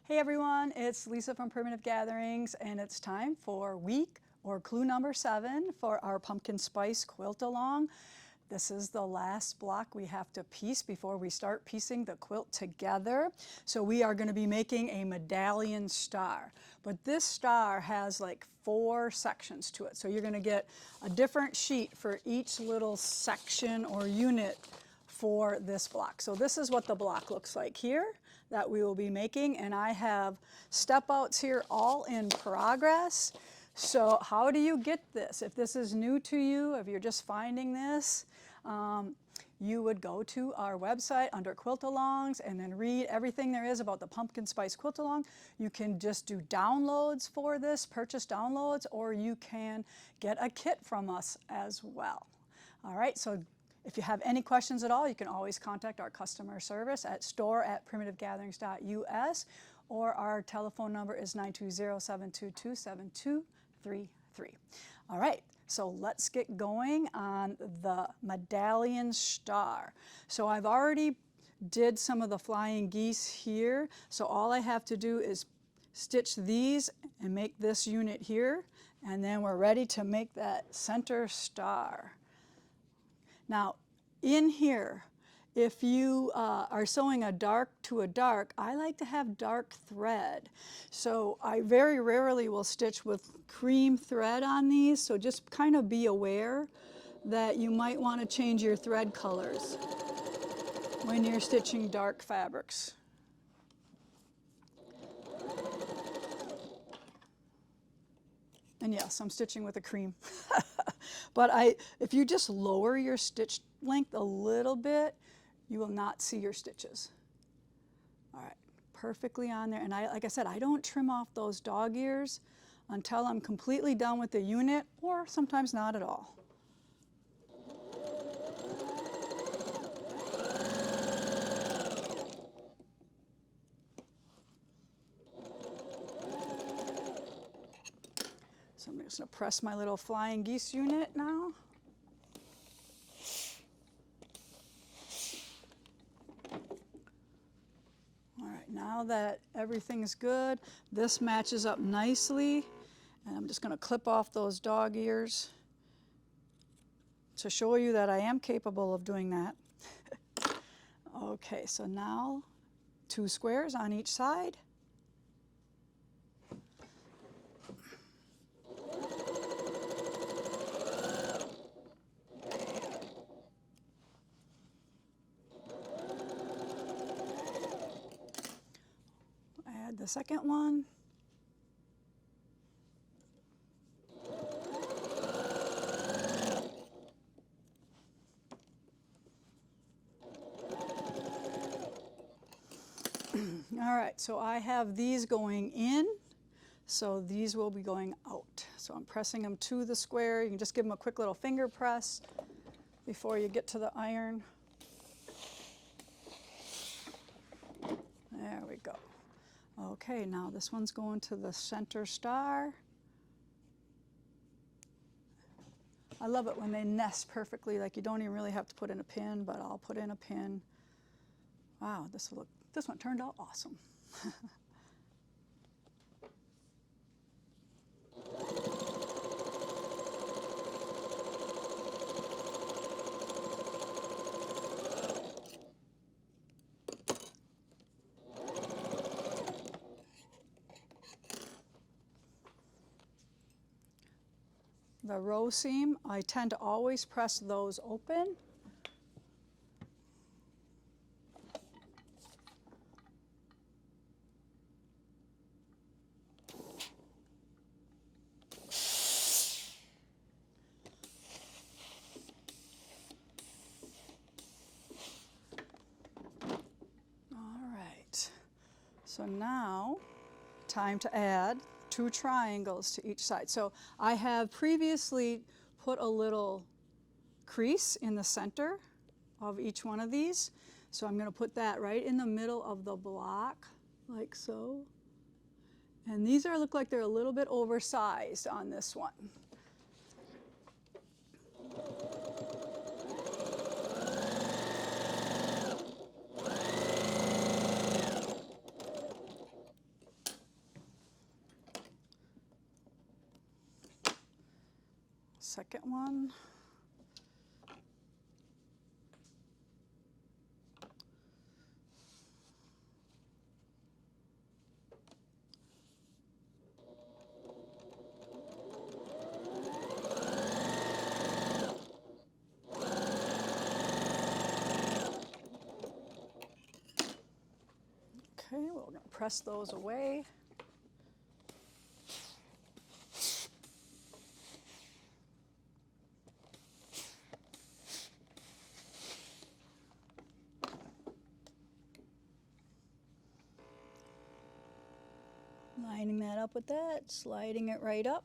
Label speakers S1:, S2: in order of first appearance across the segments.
S1: Hey everyone, it's Lisa from Primitive Gatherings, and it's time for week or clue number 7 for our pumpkin spice quilt-along. This is the last block we have to piece before we start piecing the quilt together. So we are going to be making a medallion star, but this star has like 4 sections to it. So you're going to get a different sheet for each little section or unit for this block. So this is what the block looks like here that we will be making, and I have step outs here all in progress. So how do you get this? If this is new to you, if you're just finding this, you would go to our website under Quilt-Alongs and then read everything there is about the pumpkin spice quilt-along. You can just do downloads for this, purchase downloads, or you can get a kit from us as well. All right, so if you have any questions at all, you can always contact our customer service at store@primitivegatherings.us, or our telephone number is 920-722-7233. All right, so let's get going on the medallion star. So I've already did some of the flying geese here, so all I have to do is stitch these and make this unit here, and then we're ready to make that center star. Now, in here, if you are sewing a dark to a dark, I like to have dark thread. So I very rarely will stitch with cream thread on these, so just kind of be aware that you might want to change your thread colors when you're stitching dark fabrics. And yes, I'm stitching with a cream. But if you just lower your stitch length a little bit, you will not see your stitches. All right, perfectly on there. And like I said, I don't trim off those dog ears until I'm completely done with the unit, or sometimes not at all. So I'm just going to press my little flying geese unit now. All right, now that everything's good, this matches up nicely, and I'm just going to clip off those dog ears to show you that I am capable of doing that. Okay, so now 2 squares on each side. Add the second one. All right, so I have these going in, so these will be going out. So I'm pressing them to the square. You can just give them a quick little finger press before you get to the iron. There we go. Okay, now this one's going to the center star. I love it when they nest perfectly, like you don't even really have to put in a pin, but I'll put in a pin. Wow, this one turned out awesome. The row seam, I tend to always press those open. All right, so now time to add 2 triangles to each side. So I have previously put a little crease in the center of each one of these. So I'm going to put that right in the middle of the block, like so. And these look like they're a little bit oversized on this one. second one. Okay, we're going to press those away. Lining that up with that, sliding it right up.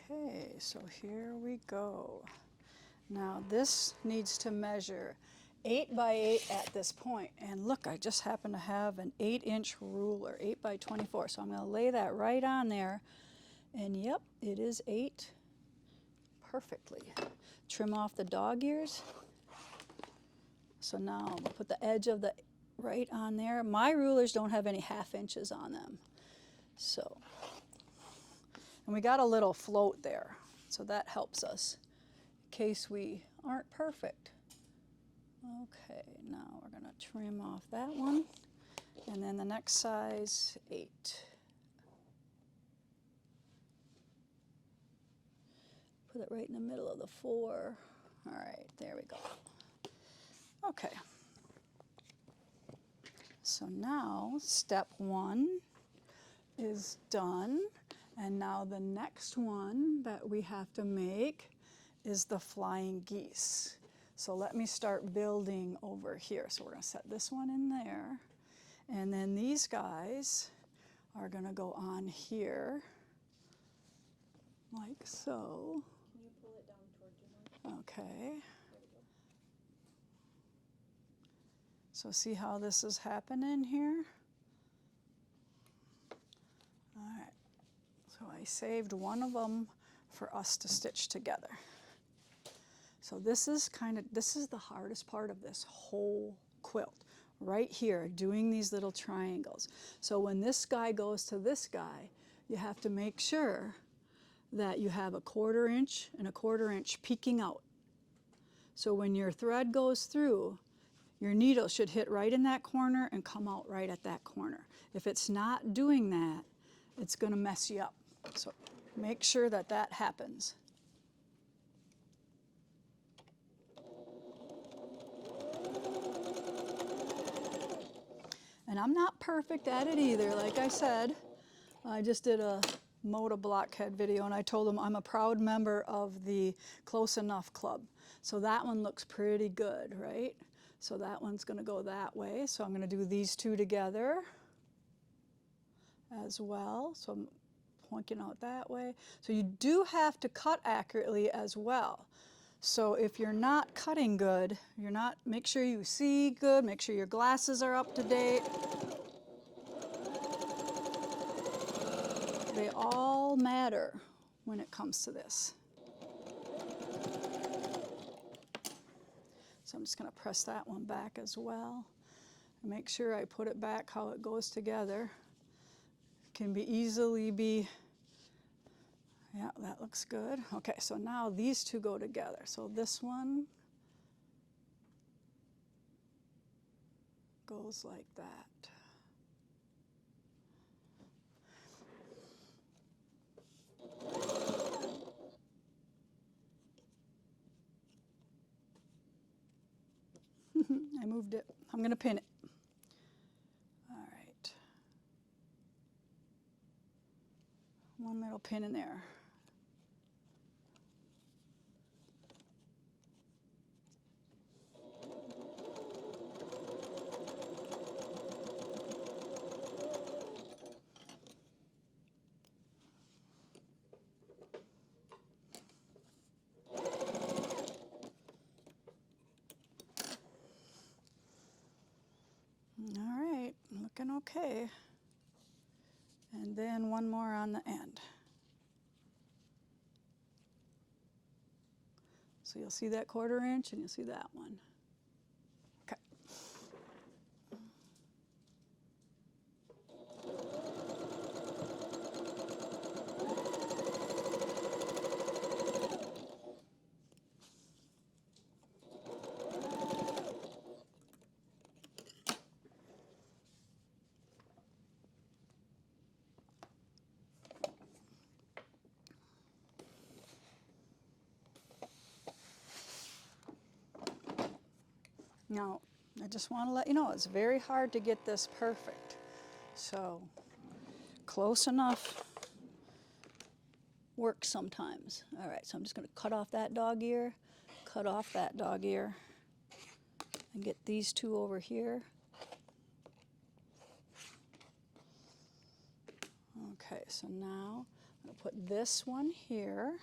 S1: Okay, so here we go. Now this needs to measure 8 by 8 at this point. And look, I just happen to have an 8-inch ruler, 8 by 24. So I'm going to lay that right on there. And yep, it is 8 perfectly. Trim off the dog ears. So now we'll put the edge of the right on there. My rulers don't have any 1/2 inches on them. So, and we got a little float there, so that helps us in case we aren't perfect. Okay, now we're going to trim off that one, and then the next size, 8. Put it right in the middle of the 4. All right, there we go. Okay. So now step 1 is done. And now the next one that we have to make is the flying geese. So let me start building over here. So we're going to set this one in there. And then these guys are going to go on here, like so.
S2: Can you pull it down towards you more?
S1: Okay.
S2: There we go.
S1: So see how this is happening here? All right. So I saved one of them for us to stitch together. So this is the hardest part of this whole quilt, right here, doing these little triangles. So when this guy goes to this guy, you have to make sure that you have a 1/4 inch and a 1/4 inch peeking out. So when your thread goes through, your needle should hit right in that corner and come out right at that corner. If it's not doing that, it's going to mess you up. So make sure that that happens. And I'm not perfect at it either, like I said. I just did a Moda Blockhead video, and I told them I'm a proud member of the Close Enough Club. So that one looks pretty good, right? So that one's going to go that way. So I'm going to do these two together as well. So I'm pointing out that way. So you do have to cut accurately as well. So if you're not cutting good, make sure you see good, make sure your glasses are up to date. They all matter when it comes to this. So I'm just going to press that one back as well. And make sure I put it back how it goes together. Can be easily be, yeah, that looks good. Okay, so now these two go together. So this one goes like that. I moved it. I'm going to pin it. All right. One little pin in there. All right, looking okay. And then one more on the end. So you'll see that 1/4 inch and you'll see that one. Okay. Now, I just want to let you know, it's very hard to get this perfect. So, close enough works sometimes. All right, so I'm just going to cut off that dog ear, cut off that dog ear, and get these two over here. Okay, so now I'm going to put this one here,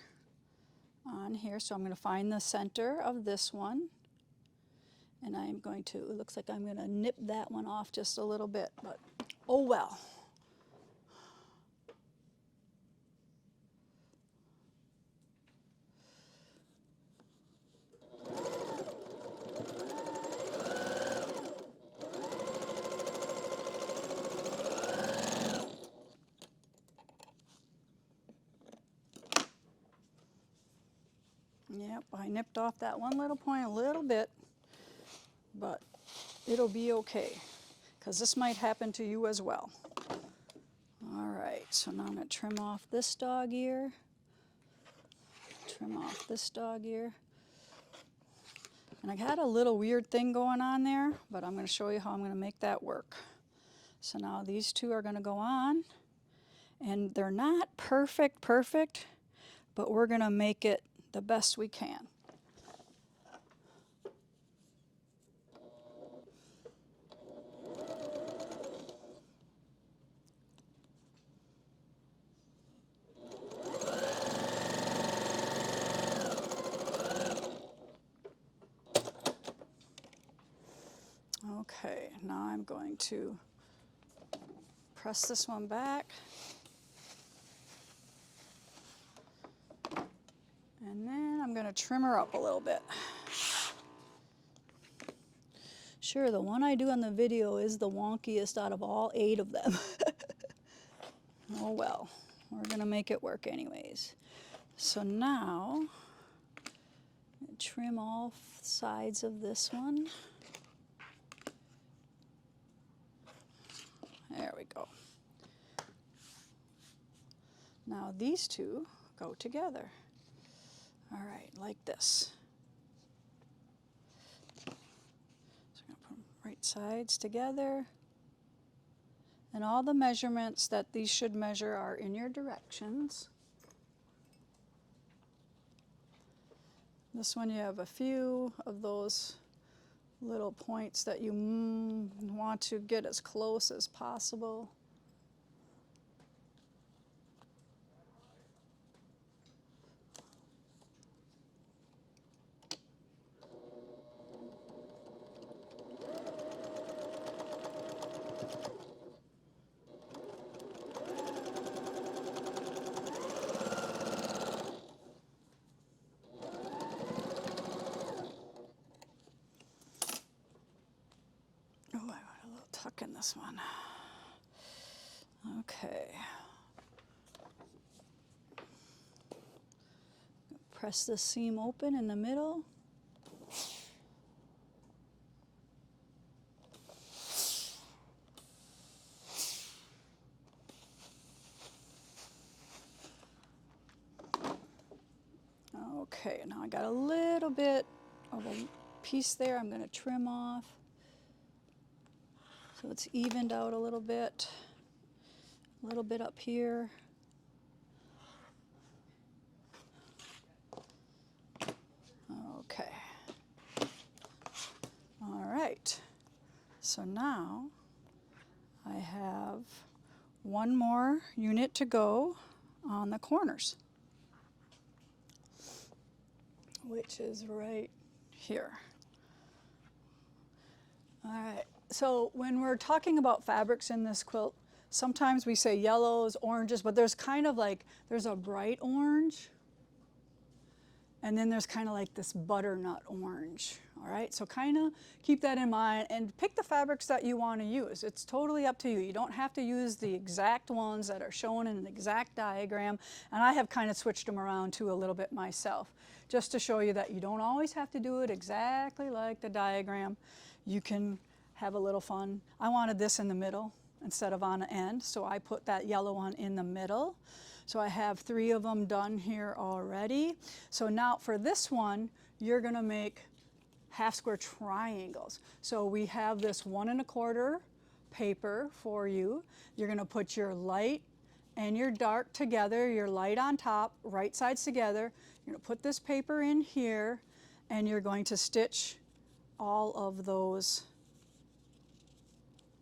S1: on here. So I'm going to find the center of this one. And I'm going to, it looks like I'm going to nip that one off just a little bit, but oh well. Yep, I nipped off that one little point a little bit, but it'll be okay, because this might happen to you as well. All right, so now I'm going to trim off this dog ear, trim off this dog ear. And I had a little weird thing going on there, but I'm going to show you how I'm going to make that work. So now these two are going to go on, and they're not perfect, but we're going to make it the best we can. Okay, now I'm going to press this one back. And then I'm going to trim her up a little bit. Sure, the one I do on the video is the wonkiest out of all 8 of them. Oh well, we're going to make it work anyways. So now, trim all sides of this one. There we go. Now these two go together. All right, like this. So I'm going to put them right sides together. And all the measurements that these should measure are in your directions. This one you have a few of those little points that you want to get as close as possible. Oh, I got a little tuck in this one. Okay. Press the seam open in the middle. Okay, now I got a little bit of a piece there I'm going to trim off so it's evened out a little bit up here. Okay. All right. So now I have one more unit to go on the corners, which is right here. All right, so when we're talking about fabrics in this quilt, sometimes we say yellows, oranges, but there's kind of like, there's a bright orange, and then there's kind of like this butternut orange. All right, so kind of keep that in mind and pick the fabrics that you want to use. It's totally up to you. You don't have to use the exact ones that are shown in an exact diagram, and I have kind of switched them around too a little bit myself, just to show you that you don't always have to do it exactly like the diagram. You can have a little fun. I wanted this in the middle instead of on the end, so I put that yellow one in the middle. So I have 3 of them done here already. So now for this one, you're gonna make half square triangles. So we have this 1 1/4 paper for you. You're gonna put your light and your dark together, your light on top, right sides together. You're gonna put this paper in here, and you're going to stitch all of those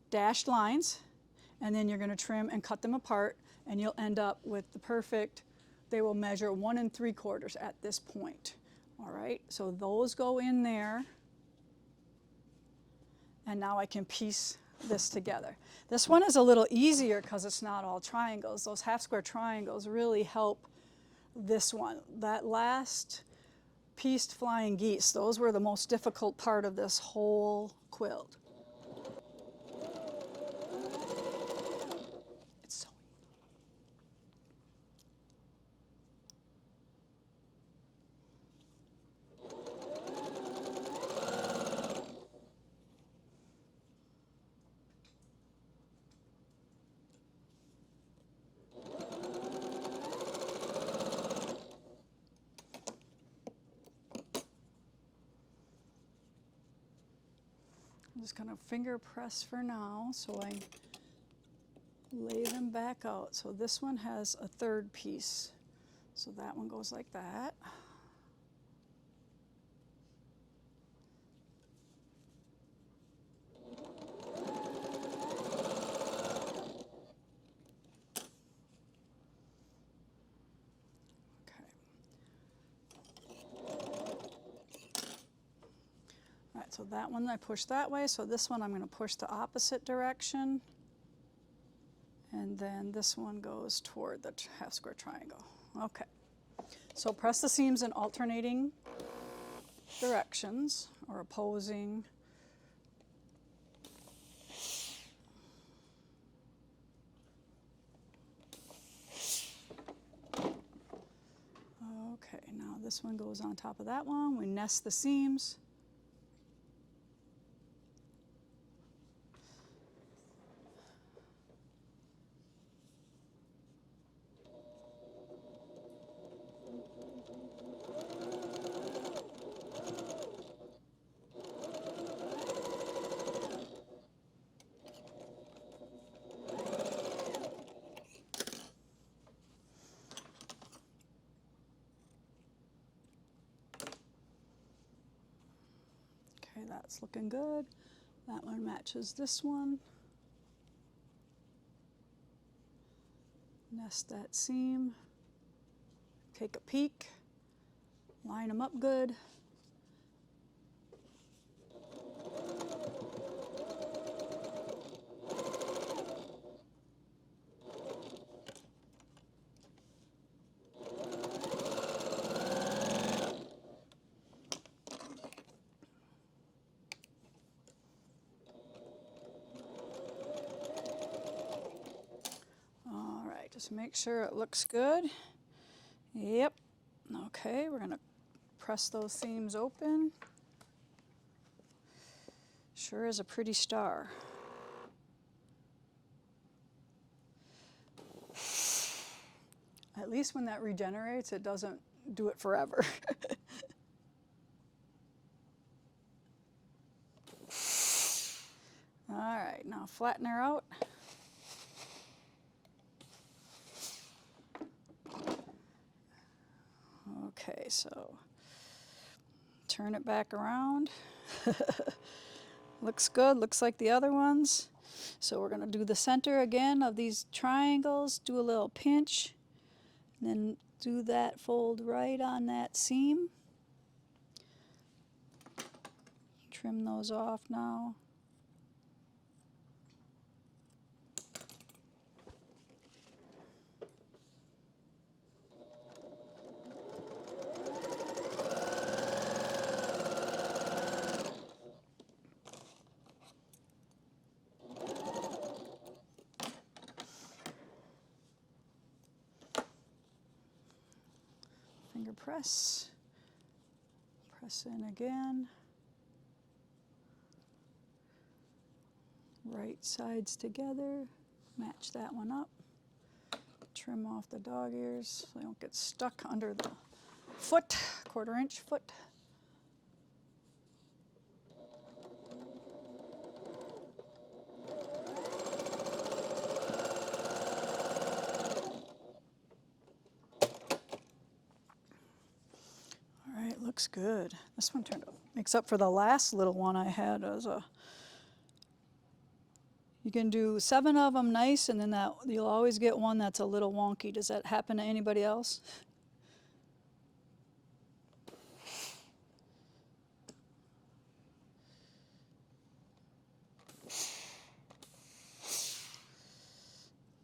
S1: dashed lines, and then you're gonna trim and cut them apart, and you'll end up with the perfect, they will measure 1 3/4 at this point. All right, so those go in there, and now I can piece this together. This one is a little easier because it's not all triangles. Those half square triangles really help this one. That last pieced flying geese, those were the most difficult part of this whole quilt. It's so I'm just going to finger press for now so I lay them back out. So this one has a 3rd piece. So that one goes like that. So that one I push that way, so this one I'm going to push the opposite direction, and then this one goes toward the half square triangle. Okay, so press the seams in alternating directions or opposing. Okay, now this one goes on top of that one. We nest the seams. Okay, that's looking good. That one matches this one. Nest that seam. Take a peek. Line them up good. Just make sure it looks good. Yep. Okay, we're going to press those seams open. Sure is a pretty star. At least when that regenerates, it doesn't do it forever. All right, now flatten her out. Okay, so turn it back around. Looks good, looks like the other ones. So we're gonna do the center again of these triangles, do a little pinch, and then do that fold right on that seam. Trim those off now. Finger press. Press in again. Right sides together. Match that one up. Trim off the dog ears so they don't get stuck under the foot, 1/4 inch foot. All right, looks good. This one turned out, makes up for the last little one I had as a. You can do 7 of them nice, and then that you'll always get one that's a little wonky. Does that happen to anybody else?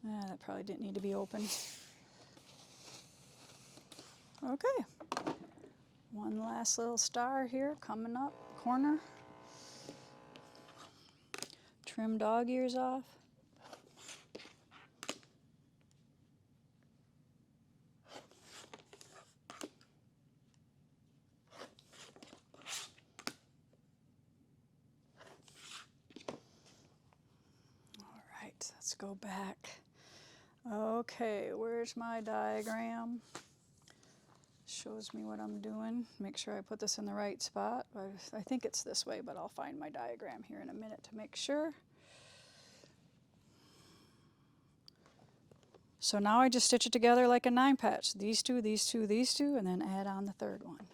S1: That probably didn't need to be open. Okay. One last little star here coming up, corner. Trim dog ears off. All right, let's go back. Okay, where's my diagram? Shows me what I'm doing. Make sure I put this in the right spot. I think it's this way, but I'll find my diagram here in a minute to make sure. So now I just stitch it together like a 9 patch. These two, these two, these two, and then add on the third one.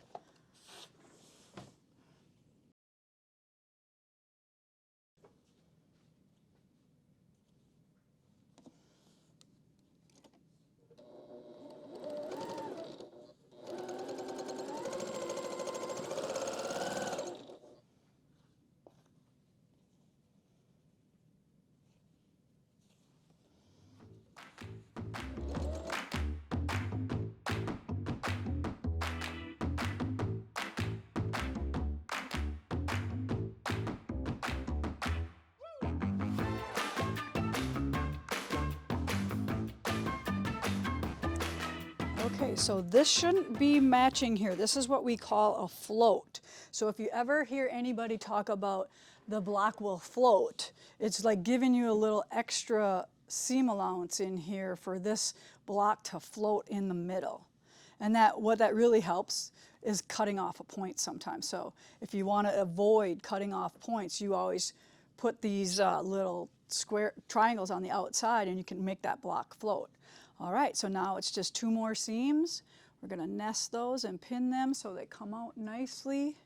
S1: Okay, so this shouldn't be matching here. This is what we call a float. So if you ever hear anybody talk about the block will float, it's like giving you a little extra seam allowance in here for this block to float in the middle. And what that really helps is cutting off a point sometimes. So if you want to avoid cutting off points, you always put these little square triangles on the outside and you can make that block float. All right, so now it's just 2 more seams. We're going to nest those and pin them so they come out nicely.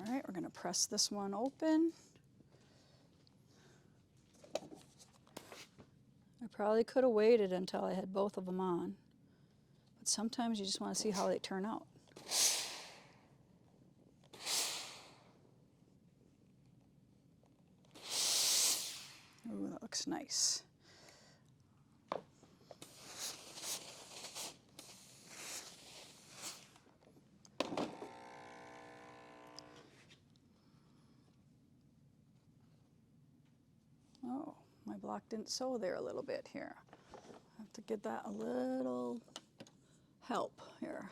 S1: All right, we're going to press this one open. I probably could have waited until I had both of them on, but sometimes you just want to see how they turn out. Ooh, that looks nice. Oh, my block didn't sew there a little bit here. I have to give that a little help here.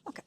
S1: Okay.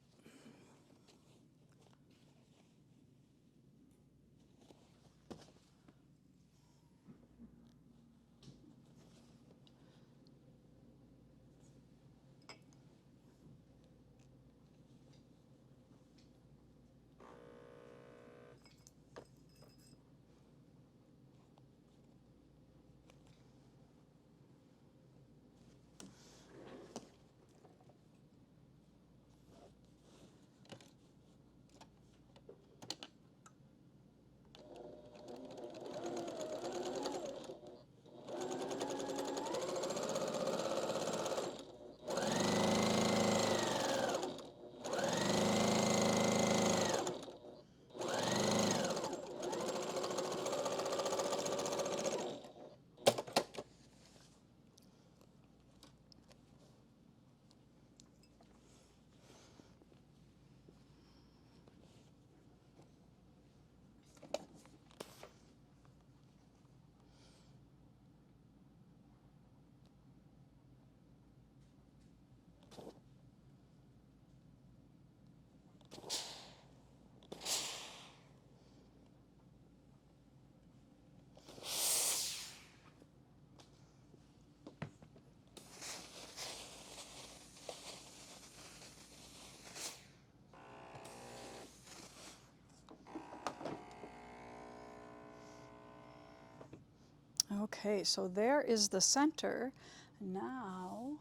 S1: Okay, so there is the center. Now,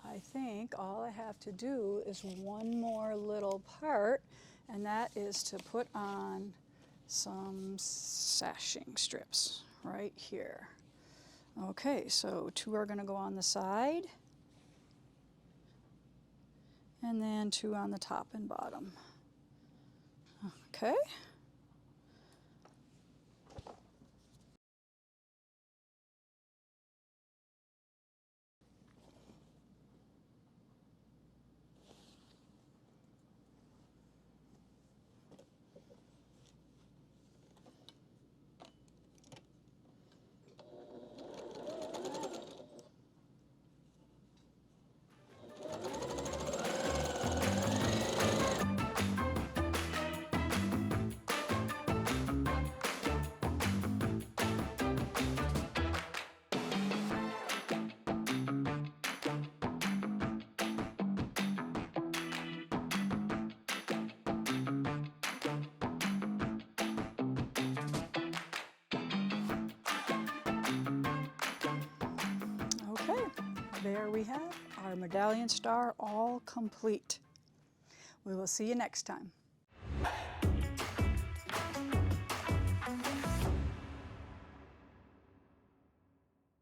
S1: I think all I have to do is one more little part, and that is to put on some sashing strips right here. Okay, so 2 are going to go on the side, and then 2 on the top and bottom. Okay. Okay, there we have our medallion star all complete. We will see you next time.